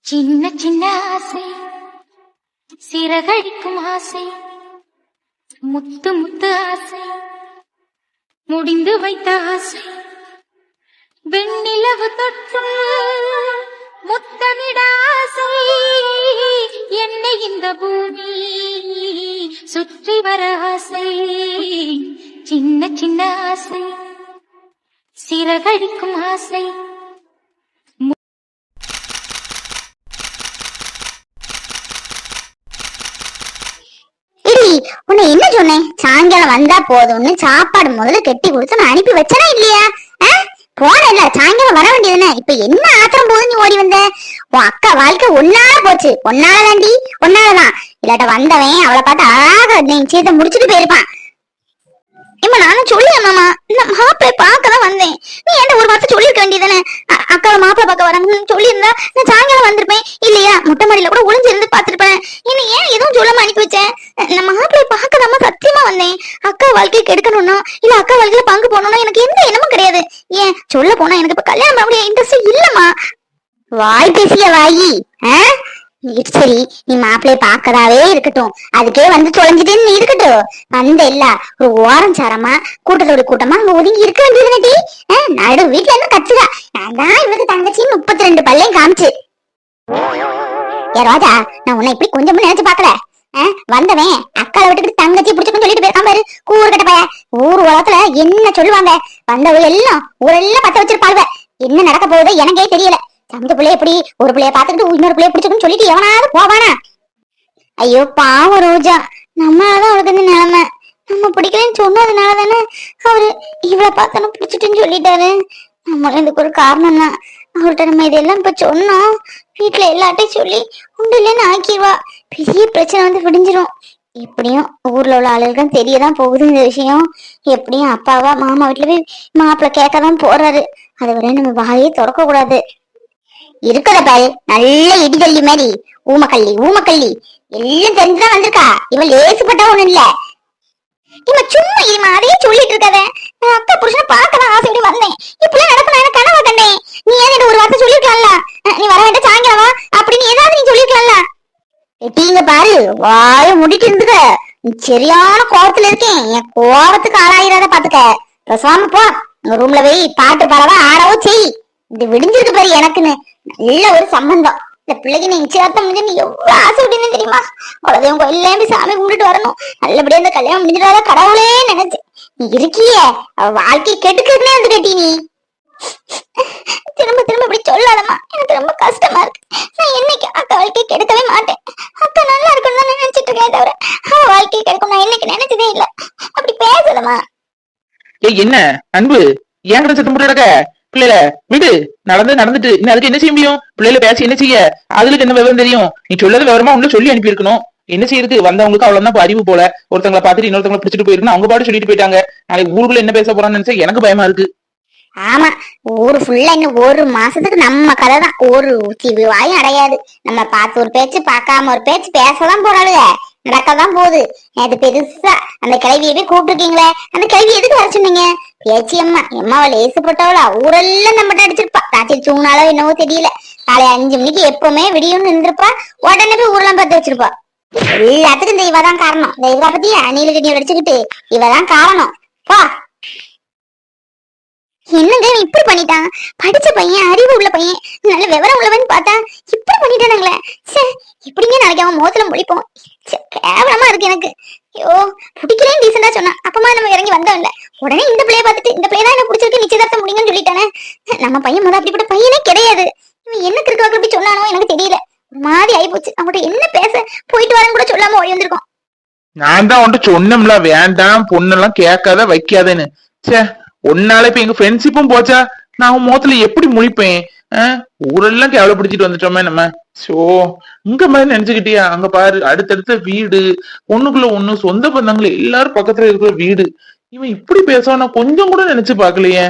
சின்ன சின்ன ஆசை, சிறகடிக்கும் ஆசை, முத்து முத்து ஆசை, முடிந்து வைத்த ஆசை, வெண்ணிலவு தொட்டு முத்தமிட ஆசை, என்னை இந்த பூமி சுற்றி வர ஆசை. சின்ன சின்ன ஆசை, சிறகடிக்கும் ஆசை. உன்னை என்ன சொன்னேன்? சாயங்காலம் வந்தா போதும்னு சாப்பாடு முதல்ல கெட்டி கொடுத்து நான் அனுப்பி வச்சனா இல்லையா? போனல சாயங்காலம் வர வேண்டியதுன்னு இப்ப என்ன ஆத்திரம் போது நீ ஓடி வந்த? உன் அக்கா வாழ்க்கை ஒன்னால போச்சு. ஒன்னாலதாண்டி, ஒன்னாலதான். இல்லாட்ட வந்தவன் அவளை பார்த்து அழகா நிச்சயத்தை முடிச்சுட்டு போயிருப்பான். ஏமா நானும் சொல்லியேன் மாமா, இந்த மாப்பிள்ளை பார்க்கதான் வந்தேன். நீ ஏன்டா ஒரு வார்த்தை சொல்லிருக்க வேண்டியதானே? அக்காவை மாப்பிள்ளை பார்க்க வராங்கன்னு சொல்லியிருந்தா நான் சாயங்காலம் வந்திருப்பேன் இல்லையா? முட்டை மாடியில கூட ஒளிஞ்சு இருந்து பாத்துருப்பேன். என்ன ஏன் எதுவும் சொல்லாம அனுப்பி வச்சேன்? நான் மாப்பிள்ளை பார்க்கதாம சத்தியமா வந்தேன். அக்கா வாழ்க்கையை கெடுக்கணும்னா இல்ல அக்கா வாழ்க்கையில பங்கு போடணும்னா எனக்கு எந்த எண்ணமும் கிடையாது. ஏன் சொல்ல போனா எனக்கு இப்ப கல்யாணம் பண்ண முடியாது இன்ட்ரெஸ்ட் இல்லம்மா. வாய் பேசிய வாயி. சரி, நீ மாப்பிள்ளைய பாக்கதாவே இருக்கட்டும், அதுக்கே வந்து தொலைஞ்சிட்டு நீ இருக்கட்டும். வந்த இல்ல ஒரு ஓரம் சாரமா கூட்டத்தோட கூட்டமா அங்க ஒதுங்கி இருக்க வேண்டியது. நடு வீட்டுல என்ன கச்சுதா? நான் தான் இவருக்கு தங்கச்சி 32 பல்லையும் காமிச்சு. ராஜா, நான் உன்னை இப்படி கொஞ்சமும் நினைச்சு பாக்கல. வந்தவன் அக்காவை விட்டுக்கிட்டு தங்கச்சி பிடிச்சுன்னு சொல்லிட்டு போயிருக்கான் பாரு, கூறுகட்ட பைய. ஊர் உலகத்துல என்ன சொல்லுவாங்க? வந்தவங்க எல்லாம் ஊரெல்லாம் பத்த வச்சிருப்பாங்க. என்ன நடக்க போகுது எனக்கே தெரியல. சமைச்ச பிள்ளைய எப்படி ஒரு பிள்ளைய பாத்துக்கிட்டு இன்னொரு பிள்ளைய பிடிச்சுன்னு சொல்லிட்டு எவனாவது போவானா? ஐயோ பாவம் ரோஜா, நம்மளாதான் அவளுக்கு இந்த நிலைமை. நம்ம பிடிக்கலன்னு சொன்னதுனால தானே அவரு இவளை பார்த்தாலும் பிடிச்சிட்டுன்னு சொல்லிட்டாரு. நம்மளும் இதுக்கு ஒரு காரணம் தான். அவர்கிட்ட நம்ம இதெல்லாம் இப்ப சொன்னோம், வீட்டுல எல்லாட்டையும் சொல்லி உண்டு இல்லைன்னு ஆக்கிடுவா. பெரிய பிரச்சனை வந்து விடிஞ்சிரும். எப்படியும் ஊர்ல உள்ள ஆளுகளுக்கும் தெரியதான் போகுது இந்த விஷயம். எப்படியும் அப்பாவா மாமா வீட்டுல போய் மாப்பிள்ளை கேட்கதான் போறாரு. அது வரை நம்ம வாயே திறக்க கூடாது. இருக்கத பாரு, நல்ல இடிகல்லி மாதிரி. ஊமக்கல்லி ஊமக்கல்லி எல்லாம் தெரிஞ்சுதான் வந்திருக்கா. இவள் லேசுப்பட்ட ஒண்ணு இல்ல. இவன் சும்மா இவன் அதையே சொல்லிட்டு இருக்காத. நான் அக்கா புருஷனை பார்க்கலாம் ஆசையோட வந்தேன். இப்பெல்லாம் நடக்கும் நான் கனவா கண்டேன். நீ ஏன் ஒரு வார்த்தை சொல்லிருக்கலாம்ல? நீ வர வேண்டாம் சாயங்காலமா அப்படின்னு ஏதாவது நீ சொல்லிருக்கலாம்ல? எட்டிங்க பாரு, வாய முடிட்டு இருந்துக்க. நீ சரியான கோபத்துல இருக்கேன். என் கோபத்துக்கு ஆளாயிராத பாத்துக்க. பேசாம போ, உங்க ரூம்ல போய் பாட்டு பாடவா ஆடவோ செய். இது விடிஞ்சிருக்கு பாரு எனக்குன்னு நல்ல ஒரு சம்பந்தம். இந்த பிள்ளைக்கு நீ நிச்சயதார்த்தம் முடிஞ்சு நீ எவ்வளவு ஆசை விட்டீங்க தெரியுமா? குலதெய்வம் கோயில்ல போய் சாமி கும்பிட்டு வரணும். நல்லபடியா அந்த கல்யாணம் முடிஞ்சிடாத கடவுளே நினைச்சு நீ இருக்கிய. அவ வாழ்க்கை கெட்டுக்கிறதுனே வந்து கட்டி நீ திரும்ப திரும்ப இப்படி சொல்லாதம்மா. எனக்கு ரொம்ப கஷ்டமா இருக்கு. நான் என்னைக்கு அக்கா வாழ்க்கையை கெடுக்கவே மாட்டேன். அக்கா நல்லா இருக்கணும் தான் நினைச்சிட்டு இருக்கேன் தவிர அவ வாழ்க்கையை கெடுக்கும் நான் என்னைக்கு நினைச்சதே இல்லை. அப்படி பேசலமா. என்ன அன்பு, ஏன் சத்தம் போட்டு பிள்ளைல விடு. நடந்துட்டு இன்னும் அதுக்கு என்ன செய்ய முடியும்? பிள்ளைல பேசி என்ன செய்ய? அதுக்கு என்ன விவரம் தெரியும்? நீ சொல்லது விவரமா ஒண்ணு சொல்லி அனுப்பி இருக்கணும். என்ன செய்யறது? வந்தவங்களுக்கு அவ்வளவுதான் அறிவு போல. ஒருத்தங்களை பாத்துட்டு இன்னொருத்தவங்களை பிடிச்சிட்டு போயிருந்தா அவங்க பாட்டு சொல்லிட்டு போயிட்டாங்க. நாளைக்கு ஊருக்குள்ள என்ன பேச போறான்னு நினைச்சா எனக்கு பயமா இருக்கு. ஆமா, ஊரு ஃபுல்லா இன்னும் ஒரு மாசத்துக்கு நம்ம கதை தான். ஒரு வாயும் அடையாது. நம்ம பார்த்து ஒரு பேச்சு பார்க்காம ஒரு பேச்சு பேசதான் போறாளுங்க. நடக்கதான் போகுது. அது பெருசா அந்த கிழவியவே கூப்பிட்டுருக்கீங்களே, அந்த கிழவி எதுக்கு வர சொன்னீங்க? பேச்சு அம்மா எம்மாவை லேசுப்பட்டவளா? ஊரெல்லாம் நம்மகிட்ட அடிச்சிருப்பா. ராத்திரி தூங்கினாலோ என்னவோ தெரியல. காலை 5 மணிக்கு எப்பவுமே விடியும் நின்றுப்பா. உடனே போய் ஊரெல்லாம் பார்த்து வச்சிருப்பா. எல்லாத்துக்கும் இந்த இவதான் காரணம். இந்த இவரை பத்தி நீலகிரியை அடிச்சுக்கிட்டு இவதான் காரணம். பா, என்னங்க இப்படி பண்ணிட்டான்? படிச்ச பையன், அறிவு உள்ள பையன், நல்ல விவரம் உள்ளவன் பார்த்தா இப்படி பண்ணிட்டானுங்களே. இப்படிங்க நாளைக்கு அவன் மோத்துல முடிப்போம். கேவலமா இருக்கு எனக்கு. ஐயோ, பிடிக்கலேன்னு டீசெண்டா சொன்னான். அப்பமா நம்ம இறங்கி வந்தோம் இல்ல, உடனே இந்த பிள்ளைய பார்த்துட்டு இந்த பிள்ளைதான் என்ன பிடிச்சிருக்கு நிச்சயதார்த்தம் முடியுங்கன்னு சொல்லிட்டானே. நம்ம பையன் முதல் அப்படிப்பட்ட பையனே கிடையாது. இவன் என்ன கிறுக்கு அப்படி சொன்னானோ எனக்கு தெரியல. ஒரு மாதிரி ஆயிப்போச்சு. அவங்ககிட்ட என்ன பேச போயிட்டு வரேன்னு கூட சொல்லாம ஓடி வந்திருக்கோம். நான் தான் உன்ட்டு சொன்னோம்ல, வேண்டாம் பொண்ணெல்லாம் கேட்காத வைக்காதேன்னு. சே, உன்னால இப்ப எங்க ஃப்ரெண்ட்ஷிப்பும் போச்சா? நான் மோத்துல எப்படி முழிப்பேன்? ஊரெல்லாம் கேவலப்படுத்திட்டு வந்துட்டோமே நம்ம. சோ, இங்க மாதிரி நினைச்சுக்கிட்டியா? அங்க பாரு, அடுத்தடுத்த வீடு, ஒண்ணுக்குள்ள ஒண்ணு, சொந்த பந்தங்கள் எல்லாரும் பக்கத்துல இருக்கிற வீடு. இவன் இப்படி பேசுவான் நான் கொஞ்சம் கூட நினைச்சு பாக்கலையே.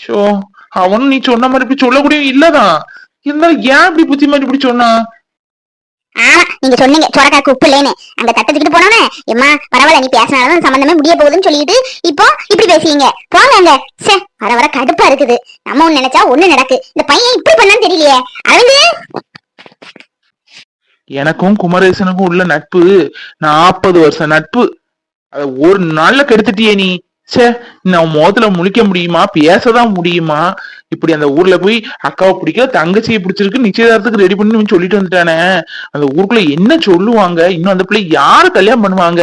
சோ, அவனும் நீ சொன்ன மாதிரி இப்படி சொல்லக்கூடிய இல்லதான். இருந்தாலும் ஏன் இப்படி புத்தி மாதிரி இப்படி சொன்னா? ஆமா, நீங்க சொன்னீங்க சோரக்காக்கு உப்பு இல்லைன்னு. அங்க தட்டச்சுக்கிட்டு போனோன்னு எம்மா பரவாயில்ல நீ பேசினாலும் சம்பந்தமே முடிய போகுதுன்னு சொல்லிட்டு இப்போ இப்படி பேசுவீங்க. போங்க அங்க. சே, வர வர கடுப்பா இருக்குது. நம்ம ஒண்ணு நினைச்சா ஒண்ணு நடக்கு. இந்த பையன் இப்படி பண்ணான்னு தெரியலையே. அரவிந்த், எனக்கும் குமரேசனுக்கும் உள்ள நட்பு 40 வருஷம் நட்பு. அத ஒரு நாள்ல கெடுத்துட்டியே நீ. ச்சே, நான் முகத்துல முழிக்க முடியுமா, பேசதான் முடியுமா? இப்படி அந்த ஊர்ல போய் அக்காவை பிடிக்கல தங்கச்சியை பிடிச்சிருக்கு நிச்சயதார்த்தத்துக்கு ரெடி பண்ணி சொல்லிட்டு வந்துட்டானே. அந்த ஊருக்குள்ள என்ன சொல்லுவாங்க? இன்னும் அந்த பிள்ளை யாரு கல்யாணம் பண்ணுவாங்க?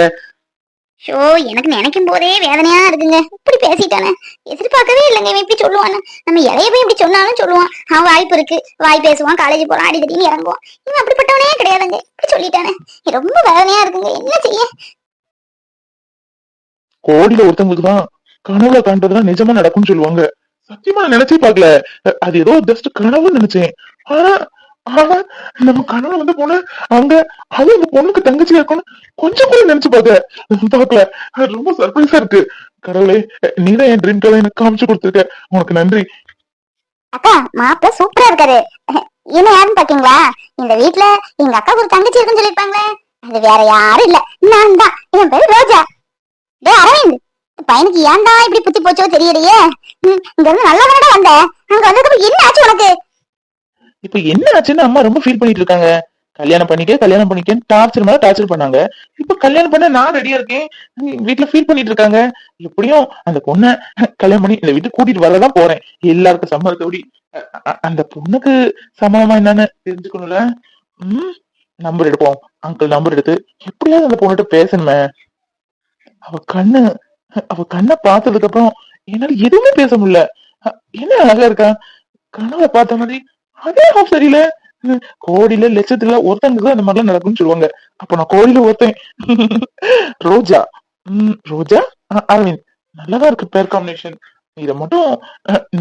ஷோ, எனக்கு நினைக்கும் போதே வேதனையா இருக்குங்க. இப்படி பேசிட்டானே, எதிர்பார்க்கவே இல்லைங்க இவன் இப்படி சொல்லுவான்னு. நம்ம இளைய போய் இப்படி சொன்னாலும் சொல்லுவான், அவன் வாய்ப்பு இருக்கு, வாய் பேசுவான், காலேஜ் போறான், அடி தட்டின்னு இறங்குவான். இவன் அப்படிப்பட்டவனே கிடையாதுங்க, இப்படி சொல்லிட்டானே. ரொம்ப வேதனையா இருக்குங்க, என்ன செய்ய. கோடியில ஒருத்தவங்களுக்கு தான் கனவுல காண்றதுலாம் நிஜமா நடக்கும்னு சொல்லுவாங்க. சத்தியமா நான் நினைச்சே பார்க்கல. அது ஏதோ ஜஸ்ட் கனவுன்னு நினைச்சேன். ஆனா ஆனா நம்ம கனவுல வந்து போன அங்க அது அந்த பொண்ணுக்கு தங்கச்சியா இருக்கும்னு கொஞ்சம் கூட நினைச்சு பார்க்கல. அது ரொம்ப சர்ப்ரைஸா இருக்கு. கடவுளே, நீதான் என் ட்ரீம் கதை எனக்கு காமிச்சு கொடுத்துருக்க. உனக்கு நன்றி. அக்கா, மாப்பிள்ள சூப்பரா இருக்காரு. என்ன யாருன்னு பாத்தீங்களா? இந்த வீட்டுல எங்க அக்கா ஒரு தங்கச்சி இருக்குன்னு சொல்லிருப்பாங்களே, அது வேற யாரும் இல்ல, நான் தான். என் பேரு ரோஜா. டே அரவிந்த், பையனுக்கு ஏன்டா இப்படி புத்தி போச்சோ தெரியலையே. இங்க இருந்து நல்லா தானடா வந்த, அங்க வந்ததுக்கு என்ன ஆச்சு உனக்கு? இப்ப என்ன ஆச்சுன்னு அம்மா ரொம்ப ஃபீல் பண்ணிட்டு இருக்காங்க. கல்யாணம் பண்ணிக்கன்னு டார்ச்சர் மேல டார்ச்சர் பண்ணாங்க. இப்ப கல்யாணம் பண்ண நான் ரெடியா இருக்கேன். வீட்டுல ஃபீல் பண்ணிட்டு இருக்காங்க. எப்படியும் அந்த பொண்ணை கல்யாணம் பண்ணி இந்த வீட்டுக்கு கூட்டிட்டு வரதான் போறேன். எல்லாருக்கும் சம்மதத்தோடி. அந்த பொண்ணுக்கு சம்மதமா என்னன்னு தெரிஞ்சுக்கணும்ல. நம்பர் எடுப்போம். அங்கிள் நம்பர் எடுத்து எப்படியாவது அந்த பொண்ணுகிட்ட பேசணுமே. அவ கண்ணு அவ கண்ணை பார்த்ததுக்கு அப்புறம் என்னால எதுவுமே பேச முடியல. என்ன அழகா இருக்கா, கனவை பார்த்த மாதிரி. அதே சரியில்ல. கோடியில லட்சத்துல ஒருத்தங்களுக்கு அந்த மாதிரிலாம் நடக்கும்னு சொல்லுவாங்க. அப்ப நான் கோடியில ஒருத்தன். ரோஜா. ரோஜா அரவிந்த், நல்லாதான் இருக்கு பேர் காம்பினேஷன். இத மட்டும்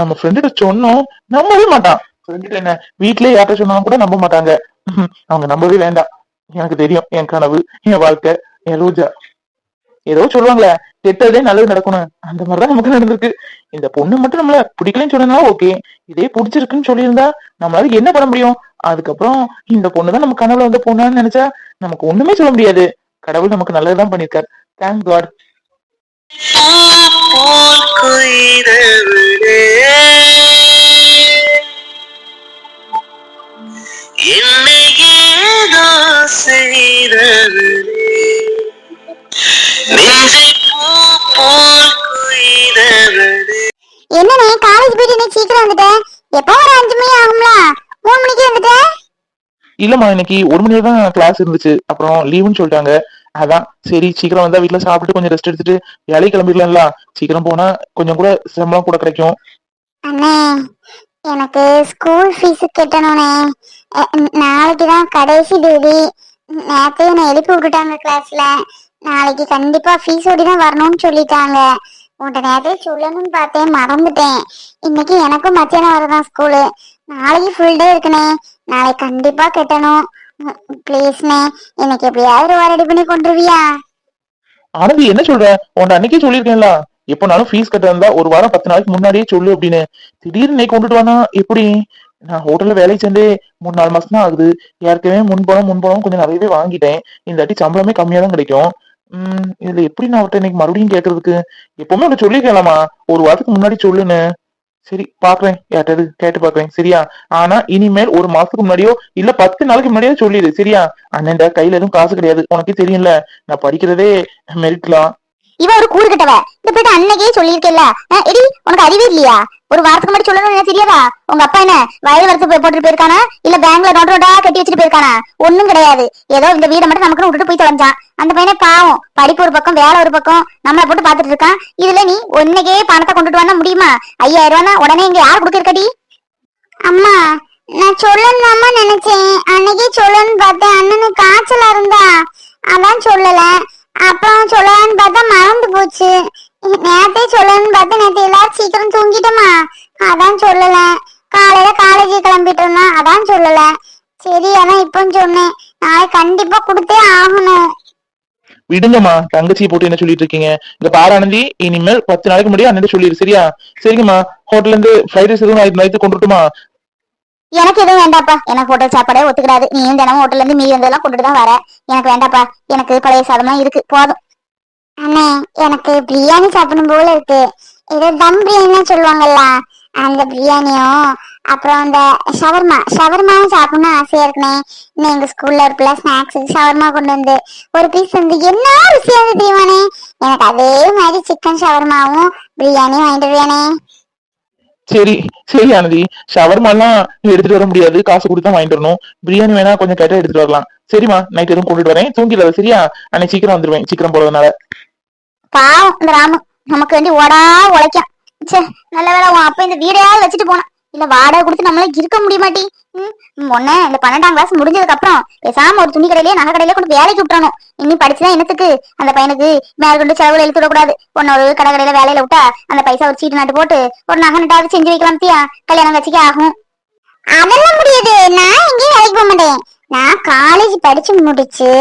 நம்ம ஃப்ரெண்ட சொன்னோம், நம்பவே மாட்டான். ஃப்ரெண்ட் என்ன வீட்லயே யார்ட்ட சொன்னாலும் கூட நம்ப மாட்டாங்க. அவங்க நம்பவே வேண்டாம். எனக்கு தெரியும் என் கனவு, என் வாழ்க்கை, என் ரோஜா. ஏதோ சொல்லுவாங்களே, கெட்டதே நல்லது நடக்கணும், அந்த மாதிரிதான் நமக்கு நடந்திருக்கு. இந்த பொண்ணு மட்டும் நம்மள பிடிக்கலன்னு சொன்னா ஓகே, இதே பிடிச்சிருக்குன்னு சொல்லியிருந்தா நம்மளால என்ன பண்ண முடியும்? அதுக்கப்புறம் இந்த பொண்ணுதான் நம்ம கனவுல வந்து பொண்ணான்னு நினைச்சா நமக்கு ஒண்ணுமே சொல்ல முடியாது. கடவுள் நமக்கு நல்லதுதான் பண்ணிருக்காரு. Thank God. என்னண்ணே, காலேஜ் போயிட்டு நீ சீக்கிரம் வந்துட்டேன். எப்போ ஒரு 5 மணி ஆகும்ல, 3 மணிக்கு வந்துட்டேன். இல்லம்மா, இன்னைக்கு 1 மணி தான் கிளாஸ் இருந்துச்சு, அப்புறம் லீவுன்னு சொல்லிட்டாங்க. அதான் சரி சீக்கிரம் வந்தா வீட்டுல சாப்பிட்டு கொஞ்சம் ரெஸ்ட் எடுத்துட்டு வேலைக்கு கிளம்பிடலாம்ல. சீக்கிரம் போனா கொஞ்சம் கூட சம்பளம் கூட கிடைக்கும். அண்ணே, எனக்கு ஸ்கூல் ஃபீஸ் கட்டணும்னே. நாளைக்குதான் கடைசி தேதி. நேத்தே என்னை எழுப்பி விட்டுட்டாங்க கிளாஸ்ல. நாளைக்கு கண்டிப்பா ஃபீஸ் ஓடி தான் வரணும்னு சொல்லிட்டாங்க. உன்கிட்ட நேரத்தை சொல்லணும்னு பார்த்தேன், மறந்துட்டேன். இன்னைக்கு எனக்கும் மத்தியானம் வரதான் ஸ்கூலு. நாளைக்கு ஃபுல் டே இருக்குனே. நாளைக்கு கண்டிப்பா கட்டணும். ப்ளீஸ்ண்ணே, எனக்கு எப்படியாவது ரூபா ரெடி பண்ணி கொண்டுருவியா? ஆனந்தி, என்ன சொல்ற? உன்னை அன்னைக்கே சொல்லியிருக்கேன்ல, எப்பனாலும் ஃபீஸ் கட்ட இருந்தா ஒரு வாரம் 10 நாளைக்கு முன்னாடியே சொல்லு அப்படின்னு. திடீர்னு நீ கொண்டுட்டு வானா எப்படி? நான் ஹோட்டல்ல வேலைக்கு சேர்ந்தே 3-4 மாசம் தான் ஆகுது. ஏற்கனவே முன்பணம் கொஞ்சம் நிறையவே வாங்கிட்டேன். இந்த வாட்டி சம்பளமே கம்மியா தான் கிடைக்கும். இதுல எப்படி நான் அவர்கிட்ட இன்னைக்கு மறுபடியும் கேக்குறதுக்கு? எப்பவுமே அவனை சொல்லிருக்கலாமா, ஒரு வாரத்துக்கு முன்னாடி சொல்லுன்னு. சரி பாக்குறேன், யார்ட்டாவது கேட்டு பாக்குறேன். சரியா? ஆனா இனிமேல் ஒரு மாசத்துக்கு முன்னாடியோ இல்ல 10 நாளைக்கு முன்னாடியோ சொல்லிடு. சரியா? அண்ணன்ட கையில எதுவும் காசு கிடையாது, உனக்கே தெரியும்ல. நான் படிக்கிறதே மெரிட்லாம். இவ ஒரு கூறு கட்டவ. இந்த போயிட்டு அன்னைக்கே சொல்லியிருக்கேல்ல. எடி, உனக்கு அறிவே இல்லையா? ஒரு வாரத்துக்கு முன்னாடி சொல்லணும்னு தெரியாதா? உங்க அப்பா என்ன வயல் வரத்து போட்டு போயிருக்கானா, இல்ல பேங்க்ல நோட்டா கட்டி வச்சுட்டு போயிருக்கானா? ஒண்ணும் கிடையாது. ஏதோ இந்த வீடை மட்டும் நமக்கு விட்டுட்டு போய் தொலைஞ்சான். அந்த பையனை பாவம், படிப்பு ஒரு பக்கம், வேலை ஒரு பக்கம், நம்மளை போட்டு பாத்துட்டு இருக்கான். இதுல நீ ஒன்னைக்கே பணத்தை கொண்டுட்டு வந்தா முடியுமா? 5000 ரூபானா உடனே இங்க யார் கொடுக்கறக்கடி? அம்மா, நான் சொல்லணும்னு நினைச்சேன். அன்னைக்கே சொல்லணும்னு பார்த்தேன். அண்ணனுக்கு காய்ச்சலா இருந்தா அதான் சொல்லல. அப்புறம் சொல்லலான்னு பார்த்தா மறந்து போச்சு. நேத்தே சொல்லணும்னு பார்த்தா நேத்து எல்லாரும் சீக்கிரம் தூங்கிட்டோமா, அதான் சொல்லல. காலையில காலேஜ் கிளம்பிட்டு இருந்தா, அதான் சொல்லல. சரி, அதான் இப்போ சொன்னேன். நாளைக்கு கண்டிப்பா கொடுத்தே ஆகணும். விடுங்கம்மா, தங்கச்சியை போட்டு என்ன சொல்லிட்டு இருக்கீங்க? இந்த பாரானந்தி, இனிமேல் 10 நாளைக்கு முன்னாடி அண்ணன் சொல்லிடு. சரியா? சரிங்கம்மா. ஹோட்டல்ல இருந்து ஃப்ரைட் ரைஸ் எதுவும் நைட்டு கொண்டுட்டுமா? எனக்கு எதுவும் வேண்டாப்பா. எனக்கு ஹோட்டல் சாப்பாடே ஒத்துக்கிடாது. நீ தினமும் ஹோட்டல்ல இருந்து மீதி வந்ததெல்லாம் கொண்டுட்டு தான் வர. எனக்கு வேண்டாப்பா. எனக்கு பழைய சாதமா இருக்கு, போதும். அண்ணே, எனக்கு பிரியாணி சாப்பிடணும் போல இருக்கு. ஏதோ தம் பிரியாணி சொல்லுவாங்கல்ல, அந்த பிரியாணியும் அப்புறம் இந்த ஷவர்மாவும் சாப்பிடணும் ஆசையா இருக்குனே. இன்னும் எங்க ஸ்கூல்ல ஒரு பிள்ளை ஸ்நாக்ஸ் ஷவர்மா கொண்டு வந்து ஒரு பீஸ் வந்து என்ன ருசியா இருந்து தெரியுமானே. எனக்கு அதே மாதிரி சிக்கன் ஷவர்மாவும் பிரியாணியும் வாங்கிட்டு வருவானே. சரி சரி ஆனந்தி, ஷவர்மாலாம் எடுத்துட்டு வர முடியாது, காசு கொடுத்து தான் வாங்கிட்டு வரணும். பிரியாணி வேணா கொஞ்சம் கேட்டா எடுத்துட்டு வரலாம். சரிம்மா, நைட் எதுவும் கொண்டுட்டு வரேன், தூங்கிடாத சரியா? அன்னைக்கு சீக்கிரம் வந்துருவேன், சீக்கிரம் போறதுனால. பாவம் இந்த ராமு நமக்கு வேண்டி ஓடா உழைக்கும். சே, நல்ல வேலை உன் அப்ப இந்த வீடையாவது வச்சுட்டு போனான். இல்ல வாடகை கொடுத்து நம்மளால இருக்க முடிய மாட்டி. ஒண்ணு இந்த 12ஆம் கிளாஸ் முடிஞ்சதுக்கு அப்புறம் பேசாம ஒரு துணி கடையிலேயே நகை கடையிலே கொண்டு வேலைக்கு விட்டுறணும். இனி படிச்சுதான் என்னத்துக்கு அந்த பையனுக்கு மேற்கொண்டு செலவுல இழுத்து விடக்கூடாது. ஒரு கடை கடையில வேலையில விட்டா அந்த பைசா ஒரு சீட்டு நாட்டு போட்டு ஒரு நகை நட்டாவது செஞ்சு வைக்கலாம் தியா, கல்யாணம் கட்சிக்கு ஆகும். அதெல்லாம் முடியாது, நான் எங்கேயும் வேலைக்கு போக மாட்டேன். நான் காலேஜ் படிச்சு முடிச்சு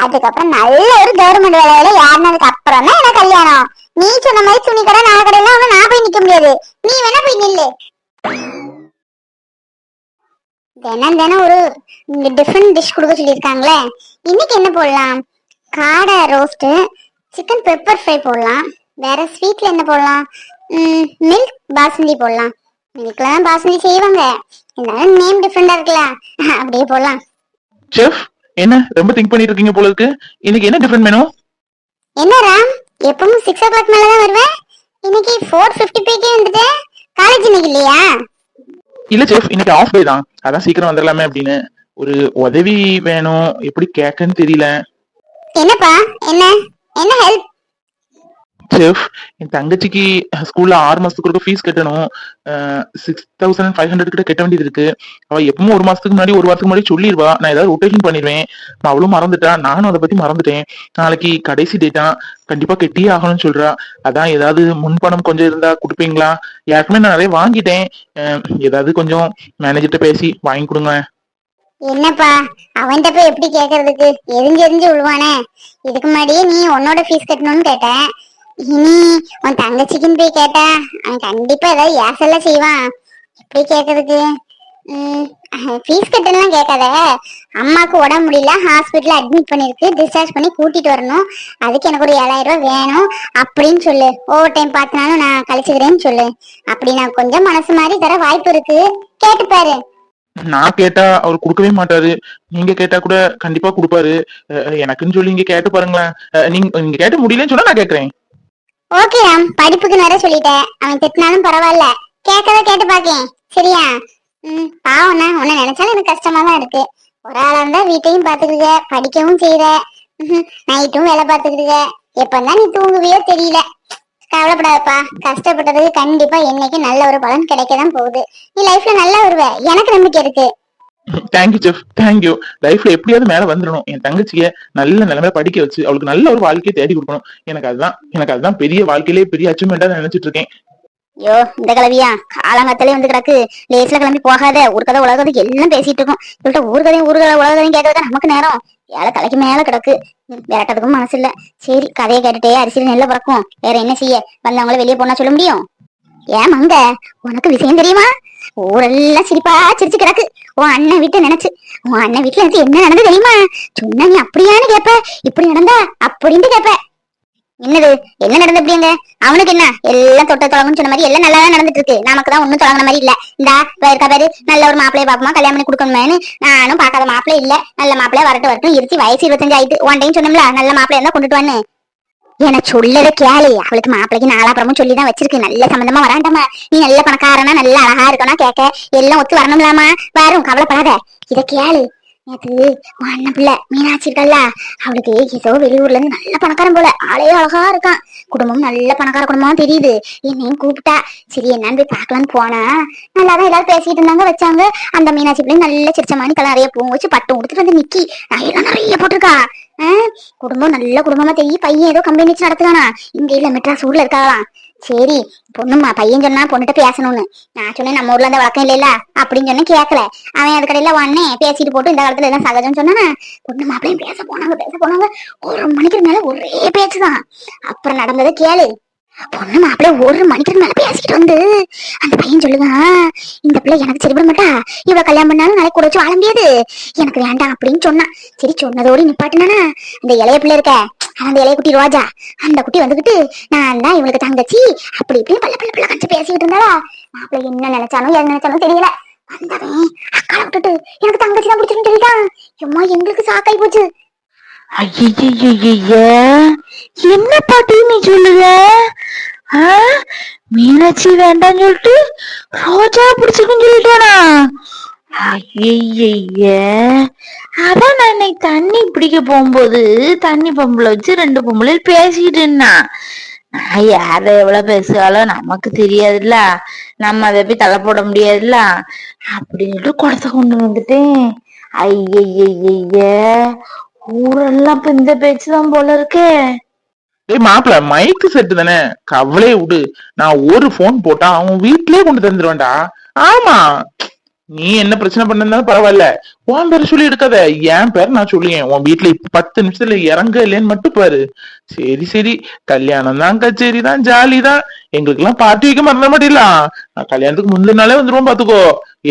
அதுக்கப்புறம் நல்ல ஒரு கவர்மெண்ட் வேலையில யாருனதுக்கு அப்புறம் தான் எனக்கு கல்யாணம். நீ சொன்ன மாதிரி துணி கடை நகை கடையெல்லாம் ஒண்ணு நான் போய் நிக்க முடியாது. நீ வேணா போய் நில்லு. தினம் தினம் ஒரு டிஃப்ரெண்ட் டிஷ் கொடுக்க சொல்லியிருக்காங்களே. இன்னைக்கு என்ன போடலாம்? காடை ரோஸ்ட், சிக்கன் பெப்பர் ஃப்ரை போடலாம். வேற ஸ்வீட்ல என்ன போடலாம்? மில்க் பாசுந்தி போடலாம். மில்க்ல தான் பாசுந்தி செய்வாங்க, இருந்தாலும் நேம் டிஃப்ரெண்டா இருக்குல்ல, அப்படியே போடலாம். செஃப், என்ன ரொம்ப திங்க் பண்ணிட்டு இருக்கீங்க போல இருக்கு. இன்னைக்கு என்ன டிஃபரெண்ட் மெனு? என்ன ராம், எப்பவும் 6 o'clock மேலதான் வருவேன், இன்னைக்கு 4:55 வந்துட்டேன். காலேஜ் இன்னைக்கு இல்லையா? இல்ல செஃப், இன்னைக்கு ஆஃப் டே தான், அதான் சீக்கிரம் வந்துடலாமே அப்படின்னு. ஒரு உதவி வேணும், எப்படி கேட்கன்னு தெரியல. என்னப்பா, என்ன என்ன ஹெல்ப்? செஃப், என் தங்கச்சிக்கு ஸ்கூல்ல 6 மாசத்துக்கு ஃபீஸ் கட்டணும். 6500 கிட்ட கட்ட வேண்டியது இருக்கு. அவ எப்பவும் 1 மாசத்துக்கு முன்னாடி 1 வாரத்துக்கு முன்னாடி சொல்லிடுவா, நான் ஏதாவது ரொட்டேஷன் பண்ணிடுவேன். அவளும் மறந்துட்டா, நானும் அதை பத்தி மறந்துட்டேன். நாளைக்கு கடைசி டேட்டா, கண்டிப்பா கட்டியே ஆகணும்னு சொல்றா. அதான் ஏதாவது முன்பணம் கொஞ்சம் இருந்தா கொடுப்பீங்களா? யாருக்குமே நான் நிறைய வாங்கிட்டேன், ஏதாவது கொஞ்சம் மேனேஜர்கிட்ட பேசி வாங்கி கொடுங்க. என்னப்பா, அவன்கிட்ட போய் எப்படி கேக்குறதுக்கு? எரிஞ்சு விழுவானே. இதுக்கு முன்னாடியே நீ உன்னோட ஃபீஸ் கட்டணும்னு கேட்ட, இனி உன் தங்கச்சிக்குன்னு போய் கேட்டா அவன் கண்டிப்பா ஏதாவது ஏசெல்லாம் செய்வான். எப்படி கேக்குறதுக்கு? ஃபீஸ் கட்டலாம் கேட்காத. அம்மாக்கு உடம்பு முடியல, ஹாஸ்பிட்டல்ல அட்மிட் பண்ணிருக்கு, டிஸ்சார்ஜ் பண்ணி கூட்டிட்டு வரணும். அதுக்கு எனக்கு ஒரு 7000 ரூபாய் வேணும் அப்படின்னு சொல்லு. ஓவர் டைம் பார்த்தினாலும் நான் கழிச்சுக்கிறேன்னு சொல்லு. அப்படி நான் கொஞ்சம் மனசு மாதிரி தர வாய்ப்பு இருக்கு, கேட்டு பாரு. நான் கேட்டா அவர் கொடுக்கவே மாட்டாரு, நீங்க கேட்டா கூட கண்டிப்பா கொடுப்பாரு. எனக்குன்னு சொல்லி நீங்க கேட்டு பாருங்களேன். நீங்க கேட்டு முடியலன்னு சொன்னா நான் கேக்குறேன். ஓகே ராம், படிப்புக்கு நிறைய சொல்லிட்டேன், அவன் திட்டினாலும் பரவாயில்ல, கேட்கவே கேட்டு பாக்கேன் சரியா? பாவண்ணா, உன்னை நினைச்சாலும் எனக்கு கஷ்டமா தான் இருக்கு. ஒரு ஆளா இருந்தா வீட்டையும் பாத்துக்கிடுங்க, படிக்கவும் செய்யற, நைட்டும் வேலை பாத்துக்கிடுங்க. எப்பதான் நீ தூங்குவியோ தெரியல. கவலைப்படாதப்பா, கஷ்டப்பட்டதுக்கு கண்டிப்பா என்னைக்கு நல்ல ஒரு பலன் கிடைக்கதான் போகுது. நீ லைஃப்ல நல்லா வருவ, எனக்கு நம்பிக்கை இருக்கு. Thank you chef, thank you. லைஃப்ல எப்படியாவது மேல வந்துடணும், என் தங்கச்சிய நல்ல நிலைமையில படிக்க வச்சு அவளுக்கு நல்ல ஒரு வாழ்க்கையை தேடி கொடுக்கணும். எனக்கு அதுதான் பெரிய வாழ்க்கையிலே பெரிய அச்சீவ்மெண்டா நினைச்சிட்டு இருக்கேன். ஐயோ, இந்த கிளவியா காலங்கத்திலே வந்து கிடக்கு. லேஸ்ல கிளம்பி போகாத, ஒரு கதை உலகத்துக்கு எல்லாம் பேசிட்டு இருக்கோம். இவள்கிட்ட ஊர்கதையும் உலகதையும் கேட்கறதா நமக்கு நேரம். ஏழை தலைக்கு மேல கிடக்கு, விரட்டதுக்கும் மனசு இல்ல. சரி, கதையை கேட்டுட்டே அரிசியில் நெல்ல பறக்கும், வேற என்ன செய்ய? வந்தவங்கள வெளியே போனா சொல்ல முடியும்? ஏன் மங்க, உனக்கு விஷயம் தெரியுமா? ஊரெல்லாம் சிரிப்பா சிரிச்சு கிடக்கு உன் அண்ணன் வீட்டை நினைச்சு. உன் அண்ணன் வீட்டுல இருந்து என்ன நடந்து தெரியுமா? சொன்னா நீ அப்படியான்னு கேப்ப, இப்படி நடந்தா அப்படின்ட்டு கேப்ப. என்னது, என்ன நடந்து அப்படிங்க? அவனுக்கு என்ன, எல்லாம் தொட்ட தொடங்குன்னு சொன்ன மாதிரி எல்லாம் நல்லா தான் நடந்துட்டு இருக்கு. நமக்கு தான் ஒன்னும் தொடங்கின மாதிரி இல்ல. இந்தா இருக்கா பேரு, நல்ல ஒரு மாப்பிளைய பாப்போமா, கல்யாணம் பண்ணி கொடுக்கணுமேனு நானும் பாக்காத மாப்பிள்ளை இல்ல. நல்ல மாப்பிள்ளைய வரட்டும் இருத்தி, வயசு 25 ஆயிட்டு. ஒன் டைம் சொன்னோம்ல, நல்ல மாப்பிள்ளைய இருந்தா கொண்டுட்டு வான்னு. என சொல்லத கேளு, அவளுக்கு மாப்பிளைக்கு நாலாப்புறமும் சொல்லிதான் வச்சிருக்கு. நல்ல சம்பந்தமா வராண்டாமா. நீ நல்ல பணக்காரனா, நல்ல அழகா இருக்கணும், கேட்க எல்லாம் ஒத்து வரணும்லாமா? வரும், கவலைப்படாத. இத கேளு, நேத்து அண்ணன் பிள்ளை மீனாட்சி இருக்கல்ல, அவளுக்கு ஏதோ வெளியூர்ல இருந்து நல்ல பணக்காரன் போல, ஆளே அழகா இருக்கான், குடும்பம் நல்ல பணக்கார குடும்பமா தெரியுது. என்னையும் கூப்பிட்டா, சரி என்னன்னு போய் பாக்கலான்னு போனா, நல்லாதான் எல்லாரும் பேசிட்டு இருந்தாங்க வச்சாங்க. அந்த மீனாட்சி பிள்ளை நல்ல சிரிச்ச மாதிரி நிறைய பூ வச்சு பட்டம் கொடுத்துட்டு வந்து நிக்கி நகையெல்லாம் நிறைய போட்டிருக்கா. குடும்பம் நல்ல குடும்பமா தெரியும். பையன் ஏதோ கம்பெனி வச்சு நடத்துக்கானா, இங்க இல்ல மெட்ராஸ் ஊர்ல இருக்காங்களாம். சரி, பொண்ணுமா பையன் சொன்னா பொண்ணுகிட்ட பேசணும்னு நான் சொன்னேன். நம்ம ஊர்ல அந்த வழக்கம் இல்லைல்ல அப்படின்னு சொன்ன கேட்கல. அவன் அது கடையில வண்ணே பேசிட்டு போட்டு இந்த காலத்துல எல்லாம் சகஜம் சொன்னா. பொண்ணு மாப்பிளையும் பேச போனாங்க. 1 மணிக்கு மேல ஒரே பேச்சுதான். அப்புறம் நடந்ததை கேளு. பொண்ணு மாப்பிள்ளை 1 மணிக்கு மேல பேசிக்கிட்டு வந்து அந்த பையன் சொல்லுங்க, இந்த பிள்ளை எனக்கு சரிபட மாட்டா, இவ கல்யாணம் பண்ணாலும் நாளைக்கு கூட வச்சு வாழ முடியாது, எனக்கு வேண்டாம் அப்படின்னு சொன்னான். சரி, சொன்னதோடு நிப்பாட்டுனானா, அந்த இளைய பிள்ளை இருக்க, அந்த இளைய குட்டி ரோஜா, அந்த குட்டி வந்துகிட்டு நான் தான் இவளுக்கு தங்கச்சி அப்படி இப்படி பல்ல கழிச்சு பேசிக்கிட்டு இருந்தாளா. மாப்பிள்ளை என்ன நினைச்சானோ தெரியல. வந்தவன் அக்கால விட்டுட்டு எனக்கு தங்கச்சி தான் பிடிச்சிருன்னு சொல்லிட்டான். எம்மா எங்களுக்கு சாக்காய் போச்சு. ஐய என்ன பாட்டி நீ சொல்லுத? மீனாட்சி வேண்டாம்னு சொல்லிட்டு ரோஜா பிடிச்சிருக்குன்னு சொல்லிட்டானா? ஐய அதான் நான் இன்னைக்கு தண்ணி பிடிக்க போகும்போது தண்ணி பம்புல வச்சு 2 பொம்பளை பேசிக்கிட்டு இருந்தான். நான் யார எவ்வளவு பேசுவாலும் நமக்கு தெரியாதுல்ல, நம்ம அதை போய் தலை போட முடியாதுல்ல அப்படின்னு குடத்தை கொண்டு வந்துட்டேன். ஐய ஊரெல்லாம் இப்ப இந்த பேச்சுதான் போல இருக்கே. டேய் மாப்பிள, மைக்கு செட்டு தானே, கவலையே விடு. நான் ஒரு போன் போட்டா அவன் வீட்லயே கொண்டு தந்துருவேன்டா. ஆமா, நீ என்ன பிரச்சனை பண்ணாலும் பரவாயில்ல, உன் பேரை சொல்லி எடுக்காத, என் பேர் நான் சொல்லியேன். உன் வீட்டுல 10 நிமிஷத்துல இறங்க இல்லைன்னு மட்டும் பாரு. சரி சரி, கல்யாணம் தான், கச்சேரி தான், ஜாலி தான். எங்களுக்கு எல்லாம் பார்ட்டி வைக்க மறந்த மாட்டேலாம். நான் கல்யாணத்துக்கு முந்தின நாளே வந்துருவோம் பாத்துக்கோ.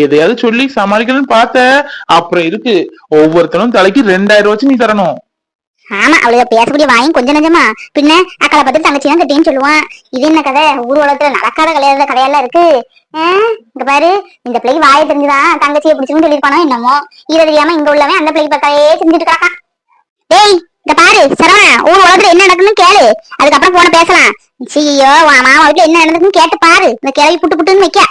எதையாவது சொல்லி சமாளிக்கணும்னு பார்த்த அப்புறம் இருக்கு. ஒவ்வொருத்தரும் தலைக்கு 2000 வச்சு நீ தரணும். ஆமா, அவளுக்கு பேசக்கூடிய வாயும் கொஞ்சம் நஞ்சமா. பின்ன அக்கால பார்த்து தங்கச்சி தான் கட்டின்னு சொல்லுவான். இது என்ன கதை? ஊர் உலகத்துல நடக்காத கதையெல்லாம் இருக்கு. இங்க பாரு, இந்த பிள்ளைக்கு வாயை தெரிஞ்சுதான் தங்கச்சியை பிடிச்சுன்னு சொல்லிருப்பானோ என்னமோ. இதை தெரியாம இங்க உள்ளவன் அந்த பிள்ளைக்கு பக்காயே செஞ்சுட்டு இருக்கான். டேய் இங்க பாரு சரவணா, ஊர் உலகத்துல என்ன நடக்குன்னு கேளு, அதுக்கப்புறம் போன பேசலாம். ஐயோ, மாமா வீட்டுல என்ன நடக்குன்னு கேட்டு பாரு. இந்த கிளவி புட்டு புட்டுன்னு வைக்க.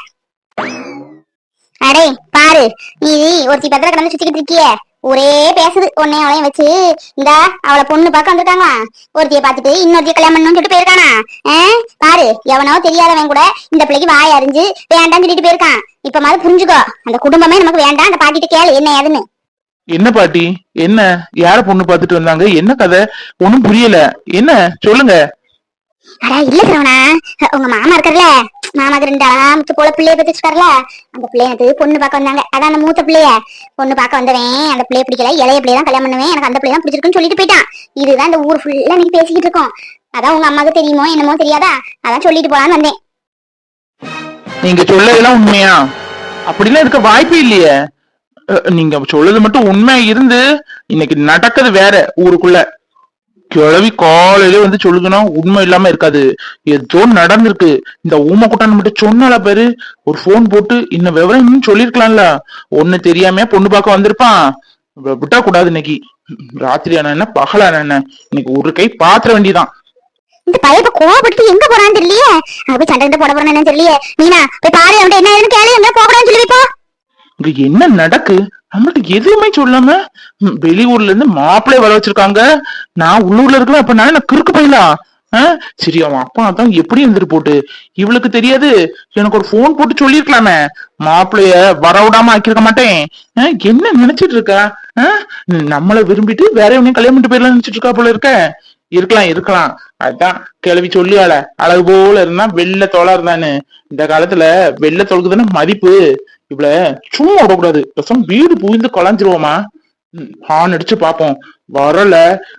அடே பாரு, நீ ஒருத்தி பத்திர கடந்து சுத்திக்கிட்டு இருக்கிய, ஒரே பேசுது உன்னையும் அவளையும் வச்சு. இந்த அவளை பொண்ணு பார்க்க வந்திருக்காங்க, ஒருத்திய பார்த்துட்டு இன்னொருத்திய கல்யாணம் பண்ணணும்னு சொல்லிட்டு போயிருக்கானா. பாரு, எவனோ தெரியாதவன் கூட இந்த பிள்ளைக்கு வாய் அறிஞ்சு வேண்டாம்னு சொல்லிட்டு போயிருக்கான். இப்ப மாதிரி புரிஞ்சுக்கோ, அந்த குடும்பமே நமக்கு வேண்டாம். அந்த பாட்டிட்டு கேளு என்ன ஏதுன்னு. என்ன பாட்டி, என்ன யார பொண்ணு பார்த்துட்டு வந்தாங்க? என்ன கதை? ஒண்ணும் புரியல, என்ன சொல்லுங்க. அடா இல்ல சரவணா, உங்க மாமா இருக்காருல்ல, மாமாக்கு 2 அழகாமுத்து போல பிள்ளைய பத்தி வச்சுக்காருல, அந்த பிள்ளைக்கு பொண்ணு பார்க்க வந்தாங்க. அதான் அந்த மூத்த பிள்ளைய பொண்ணு பார்க்க வந்தவன் அந்த பிள்ளைய பிடிக்கல, இளைய பிள்ளைய தான் கல்யாணம் பண்ணுவேன், எனக்கு அந்த பிள்ளை தான் பிடிச்சிருக்குன்னு சொல்லிட்டு போயிட்டான். இதுதான் இந்த ஊர் ஃபுல்லா நீங்க பேசிக்கிட்டு இருக்கோம். அதான் உங்க அம்மாவுக்கு தெரியுமோ என்னமோ தெரியாதா, அதான் சொல்லிட்டு போலான்னு வந்தேன். நீங்க சொல்லதெல்லாம் உண்மையா? அப்படிலாம் இருக்க வாய்ப்பே இல்லையே. நீங்க சொல்லது மட்டும் உண்மையா இருந்து இன்னைக்கு நடக்குது வேற ஊருக்குள்ள. கிளவி காலையில வந்து சொல்லுதுன்னா உண்மை இல்லாம இருக்காது. ஏதோ நடந்திருக்கு. இந்த ஊமை கூட்டான்னு மட்டும் சொன்னால பேரு, ஒரு போன் போட்டு இன்னும் விவரம் இன்னும் சொல்லிருக்கலாம்ல. ஒண்ணு தெரியாம பொண்ணு பார்க்க வந்திருப்பான். விட்டா கூடாது. இன்னைக்கு ராத்திரி ஆனா என்ன பகலான என்ன, இன்னைக்கு ஒரு கை பாத்திர வேண்டியதான். இந்த பையப்ப கோவப்பட்டு எங்க போறான்னு தெரியலையே. அங்க போய் சண்டை போட போறான்னு தெரியலையே. மீனா போய் பாரு, அவன் என்ன ஏதுன்னு கேளு, எங்க போகக்கூடாதுன்னு சொல்லிப்போ. இங்க என்ன நடக்கு? நம்மளுக்கு எதுவுமே சொல்லாம வெளியூர்ல இருந்து மாப்பிள்ளை வர வச்சிருக்காங்க. நான் உள்ளூர்ல இருக்கலாம். அப்ப நான் கிறுக்கு போயிடலாம். சரி, அவன் அப்பா தான் எப்படி இருந்துட்டு போட்டு, இவளுக்கு தெரியாது. எனக்கு ஒரு போன் போட்டு சொல்லிருக்கலாமே, மாப்பிள்ளைய வர விடாம ஆக்கிருக்க மாட்டேன். என்ன நினைச்சிட்டு இருக்கா? நம்மள விரும்பிட்டு வேற எவனையும் கல்யாணம் பண்ணிட்டு போயிடலாம் நினைச்சிட்டு இருக்கா போல இருக்க. இருக்கலாம். அதான் கிளவி சொல்லியால, அழகு போல இருந்தா வெள்ளை தோலா இருந்தானு. இந்த காலத்துல வெள்ளை தோலுக்கு தானே மதிப்பு. இவ்வள சும்மா விடக்கூடாது. வீடு பூந்து கொலைஞ்சிருவோமா? ஹார்ன் அடிச்சு பாப்போம். வரல,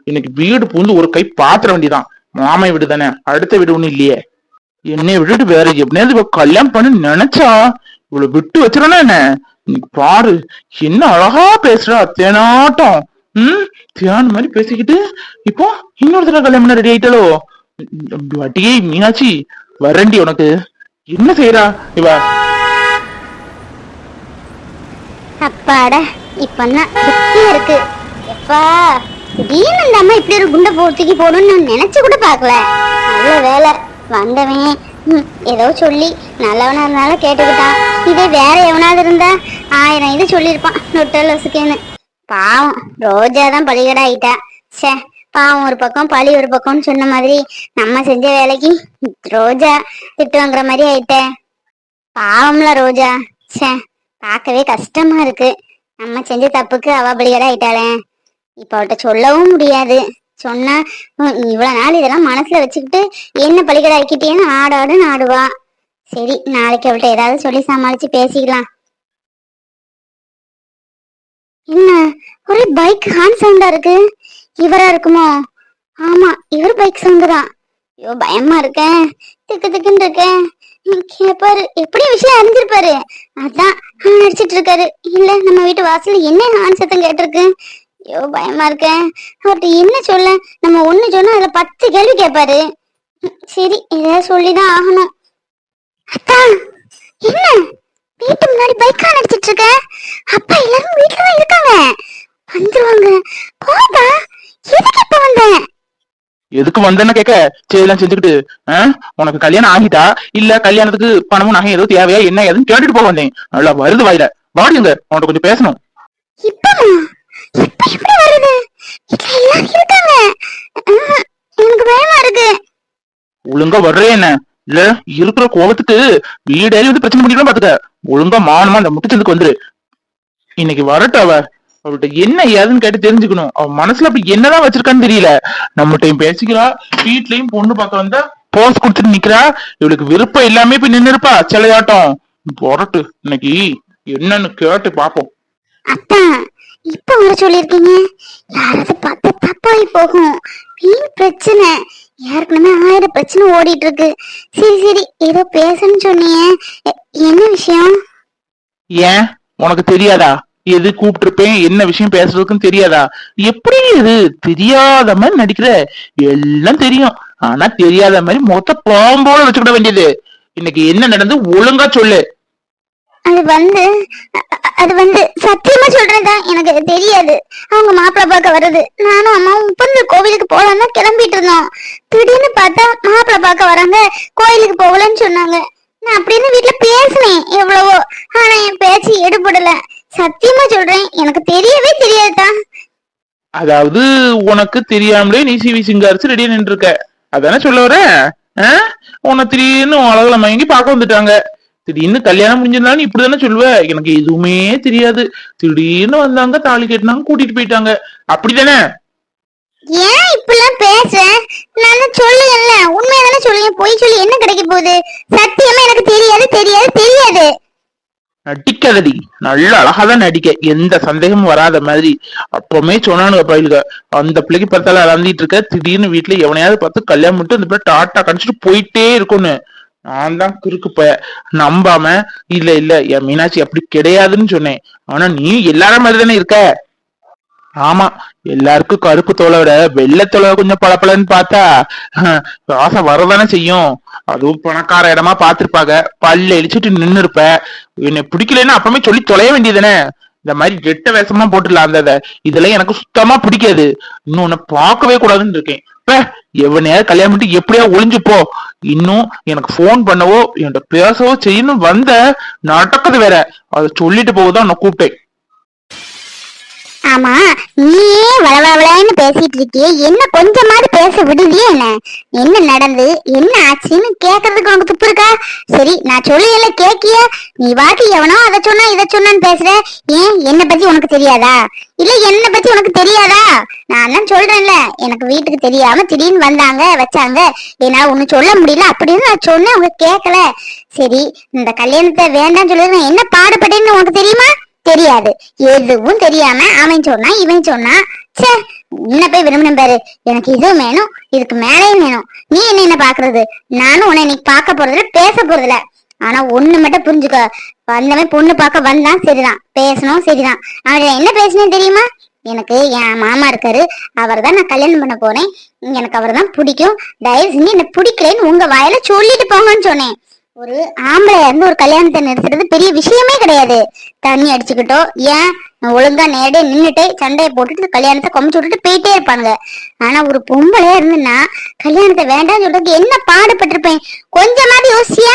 இன்னைக்கு வீடு பூந்து ஒரு கை பாத்திர வேண்டியதான். மாமை வீடு தானே, அடுத்த வீடு ஒண்ணு இல்லையே. என்னை விட்டுட்டு வேற எப்படியாவது கல்யாணம் பண்ணு நினைச்சா இவ்வளவு விட்டு வச்சிடனா என்ன? இன்னைக்கு பாரு, என்ன அழகா பேசுறா, தேனாட்டம். தியான மாதிரி பேசிக்கிட்டு இப்போ இன்னொரு தடவை கல்யாணம் பண்ண ரெடி ஆயிட்டாலோ. வட்டியே மீனாட்சி, வரண்டி உனக்கு. என்ன செய்யறா இவ? அப்பாடா, இப்பதான் திருப்தியா இருக்கு. எப்பா திடீர்னு இந்த அம்மா இப்படி ஒரு குண்டை தூக்கி போடணும்னு நான் நினைச்சு கூட பாக்கல. அவ்வளவு வேலை வந்தவன் ஏதோ சொல்லி நல்லவனா இருந்தாலும் கேட்டுக்கிட்டான். இதே வேற எவனாவது இருந்தா 1000 இது சொல்லியிருப்பான் நொட்டல் வசுக்கேன்னு. பாவம் ரோஜா தான் பலிகடா ஆயிட்டா. சே, பாவம் ஒரு பக்கம் பழி ஒரு பக்கம்னு சொன்ன மாதிரி நம்ம செஞ்ச வேலைக்கு ரோஜா திட்டு வாங்குற மாதிரி ஆயிட்ட. பாவம்ல ரோஜா. சே, பார்க்கவே கஷ்டமா இருக்கு. நம்ம செஞ்ச தப்புக்கு அவ பலிகடா ஆயிட்டாளே. இப்ப அவள்கிட்ட சொல்லவும் முடியாது. சொன்னா இவ்வளவு நாள் இதெல்லாம் மனசுல வச்சுக்கிட்டு என்ன பலிகடா ஆக்கிட்டேன்னு ஆடாடுன்னு ஆடுவா. சரி, நாளைக்கு அவள்கிட்ட ஏதாவது சொல்லி சமாளிச்சு பேசிக்கலாம். என்ன ஒரே பைக் ஹார்ன் சவுண்டா இருக்கு? இவரா இருக்குமோ? ஆமா, இவர் பைக் சவுண்டு தான். ஐயோ பயமா இருக்கேன், திக்கு திக்குன்னு இருக்கேன். கேப்பாரு, எப்படி விஷயம் அறிஞ்சிருப்பாரு. அதான் ஹார்ன் அடிச்சிட்டு இருக்காரு. இல்ல நம்ம வீட்டு வாசல்ல என்ன ஹார்ன் சத்தம் கேட்டிருக்கு. ஐயோ பயமா இருக்கேன். அவர்கிட்ட என்ன சொல்ல? நம்ம ஒண்ணு சொன்னா அதுல 10 கேள்வி கேட்பாரு. சரி, ஏதாவது சொல்லிதான் ஆகணும். அத்தா என்ன வீட்டு முன்னாடி பைக்கா நடிச்சிட்டு இருக்க? அப்பா எல்லாரும் வீட்டுல தான் இருக்காங்க, வந்துருவாங்க. போதா, எதுக்கு இப்ப வந்த? எதுக்கு வந்தேன்னு கேட்க செய்யலாம் செஞ்சுக்கிட்டு உனக்கு கல்யாணம் ஆகிட்டா இல்ல கல்யாணத்துக்கு பணமும் நகை ஏதோ தேவையா என்ன ஏதுன்னு கேட்டுட்டு போக வந்தேன். நல்லா வருது வாயில. வாடிங்க, உன்கிட்ட கொஞ்சம் பேசணும். இப்பமா இப்ப எப்படி வருது? வீட்டுல எல்லாரும் இருக்காங்க. எனக்கு பயமா இருக்கு. ஒழுங்கா வர்றே என்ன இல்ல இருக்கிற கோபத்துக்கு வீடேறி வந்து பிரச்சனை பண்ணிக்கலாம் பாத்துக்க. ஒழுங்கா மானமா அந்த முட்டுச்சந்துக்கு வந்துரு. இன்னைக்கு வரட்டும் அவள்கிட்ட என்ன ஏதுன்னு கேட்டு தெரிஞ்சுக்கணும். அவ மனசுல அப்படி என்னதான் வச்சிருக்கான்னு தெரியல. நம்மகிட்டையும் பேசிக்கிறா, வீட்லயும் பொண்ணு பார்க்க வந்தா போஸ் குடுத்துட்டு நிக்கிறா. இவளுக்கு விருப்பம் எல்லாமே போய் நின்னு இருப்பா சிலையாட்டம். வரட்டு இன்னைக்கு என்னன்னு கேட்டு பாப்போம். அப்பா இப்ப வர சொல்லிருக்கீங்க, யாராவது பார்த்தா தப்பாയി போகும். வீண் பிரச்சனை, யாருக்குமே 1000 பிரச்சனை ஓடிட்டு இருக்கு. சரி சரி, ஏதோ பேசணும்னு சொன்னீங்க, என்ன விஷயம்? ஏன் உனக்கு தெரியாதா? எது கூப்பிட்டிருப்பேன், என்ன விஷயம் பேசுறதுக்குன்னு தெரியாதா? எப்படி இது தெரியாத மாதிரி நடிக்கிற? எல்லாம் தெரியும், ஆனா தெரியாத மாதிரி மொத்த பாம்போட வச்சுக்கிட வேண்டியது. இன்னைக்கு என்ன நடந்து ஒழுங்கா சொல்லு. அது வந்து அது வந்து சத்தியமா சொல்றேன்டா, எனக்கு தெரியாது. அவங்க மாப்பிள்ளை பார்க்க வர்றது, நானும் அம்மாவும் உப்பந்த கோவிலுக்கு போலாம் தான் கிளம்பிட்டு இருந்தோம். திடீர்னு பார்த்தா மாப்பிள்ளை பார்க்க வராங்க, கோயிலுக்கு போகலன்னு சொன்னாங்க. நான் அப்படின்னு வீட்டுல பேசினேன் எவ்வளவோ, ஆனா என் பேச்சு எடுபடல. சத்தியமா சொல்றேன், எனக்கு தெரியவே தெரியாதுடா. அதாவது உனக்கு தெரியாமலே நீ சிவி சிங்காரிச்சு ரெடியா நின்று இருக்க, அதானே சொல்ல வர? உன்னை திடீர்னு அழகுல மயங்கி பார்க்க வந்துட்டாங்க. திடீர்னு கல்யாணம் முடிஞ்சிருந்தாலும் இப்படிதானே சொல்லுவ, எனக்கு எதுவுமே தெரியாது, திடீர்னு வந்தாங்க, தாலி கட்டினாங்க, கூட்டிட்டு போயிட்டாங்க, அப்படித்தானே? ஏன் இப்பெல்லாம் பேச? நான் சொல்லுங்கல்ல, உண்மையாதானே சொல்லுங்க, பொய் சொல்லி என்ன கிடைக்க போகுது? சத்தியமா எனக்கு தெரியாது தெரியாது தெரியாது. நடிக்காதடி, நல்ல அழகாதான் நடிக்க, எந்த சந்தேகமும் வராத மாதிரி. அப்பவுமே சொன்னானுங்க பயிலுக, அந்த பிள்ளைக்கு பார்த்தாலும் அலந்திட்டு இருக்க, திடீர்னு வீட்டுல எவனையாவது பார்த்து கல்யாணம் பண்ணிட்டு அந்த பிள்ளை டாட்டா கணிச்சிட்டு போயிட்டே இருக்கும்னு. நான் தான் கிறுக்கு ப நம்பாம இல்ல இல்ல என் மீனாட்சி அப்படி கிடையாதுன்னு சொன்னேன். ஆனா நீ எல்லாரும் மாதிரி தானே இருக்க. ஆமா, எல்லாருக்கும் கருப்பு தோலை விட வெள்ளை தோலை கொஞ்சம் பளபளன்னு பார்த்தா ஆசை வரதானே செய்யும். அதுவும் பணக்கார இடமா பாத்துருப்பாங்க, பல்ல இழிச்சிட்டு நின்னு இருப்ப. என்னை பிடிக்கலன்னு அப்பவுமே சொல்லி தொலைய வேண்டியதுதானே. இந்த மாதிரி கெட்ட வேஷமா போட்டுலாம் அந்த இதெல்லாம் எனக்கு சுத்தமா பிடிக்காது. இன்னும் உன்னை பார்க்கவே கூடாதுன்னு இருக்கேன். எவனையாவது கல்யாணம் பண்ணிட்டு எப்படியா ஒளிஞ்சு போ. இன்னும் எனக்கு போன் பண்ணவோ என்கிட்ட பேசவோ செய்யணும் வந்த நடக்குது வேற. அதை சொல்லிட்டு போகுதான் நான் கூப்பிட்டேன். ஆமா, நீயே வளவளன்னு பேசிட்டு இருக்கியே, என்ன கொஞ்சமாவது பேச விடுவியே? என்ன நடந்து என்ன ஆச்சுன்னு கேக்குறதுக்கு உனக்கு துப்பு இருக்கா? சரி, நான் சொல்லல கேக்கிய, நீ வாட்டி எவனோ அதை சொன்னா இதை சொன்னான்னு பேசுற. ஏன் என்ன பத்தி உனக்கு தெரியாதா? இல்ல என்ன பத்தி உனக்கு தெரியாதா? நான் தான் சொல்றேன்ல, எனக்கு வீட்டுக்கு தெரியாம திடீர்னு வந்தாங்க வச்சாங்க, என்னால ஒண்ணு சொல்ல முடியல அப்படின்னு நான் சொன்னேன், அவங்க கேட்கல. சரி, இந்த கல்யாணத்தை வேண்டாம்னு சொல்லிருந்தேன், என்ன பாடுபட்டேன்னு உனக்கு தெரியுமா? தெரியாது. எதுவும் தெரியாம அவன் சொன்னா இவன் சொன்னா, சே உன்னை போய் விரும்பணும் பாரு. எனக்கு இதுவும் வேணும், இதுக்கு மேலேயும் வேணும். நீ என்ன பாக்குறது? நானும் உன்னை இன்னைக்கு பார்க்க போறதுல பேச போறதுல. ஆனா ஒண்ணு மட்டும் புரிஞ்சுக்க, வந்தவன் பொண்ணு பார்க்க வந்தான் சரிதான், பேசணும் சரிதான். அவன் என்ன பேசணும் தெரியுமா? எனக்கு என் மாமா இருக்காரு, அவர் தான் நான் கல்யாணம் பண்ண போறேன், எனக்கு அவர் தான் பிடிக்கும், தயவு செஞ்சு என்ன பிடிக்கலன்னு உங்க வாயில சொல்லிட்டு போங்கன்னு சொன்னேன். ஒரு ஆம்பளையா இருந்து ஒரு கல்யாணத்தை நிறுத்துறது பெரிய விஷயமே கிடையாது. தண்ணி அடிச்சுக்கிட்டோ ஏன் ஒழுங்கா நேரே நின்னுட்டு சண்டையை போட்டுட்டு கல்யாணத்தை கொமிச்சு விட்டுட்டு போயிட்டே இருப்பாங்க. ஆனா ஒரு பொம்பளையா இருந்துன்னா கல்யாணத்தை வேண்டாம்னு சொல்றதுக்கு என்ன பாடுபட்டிருப்பேன் கொஞ்சமாவது யோசியா?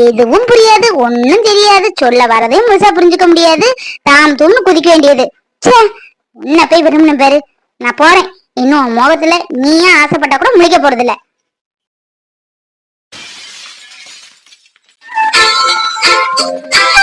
எதுவும் புரியாது, ஒன்னும் தெரியாது, சொல்ல வரதையும் முழுசா புரிஞ்சுக்க முடியாது, தாம் தூம்னு குதிக்க வேண்டியது. சே உன்னை போய் விரும்பின பாரு, நான் போறேன். இன்னும் முகத்துல நீயா ஆசைப்பட்டா கூட முழிக்க போறது இல்ல. Thank you.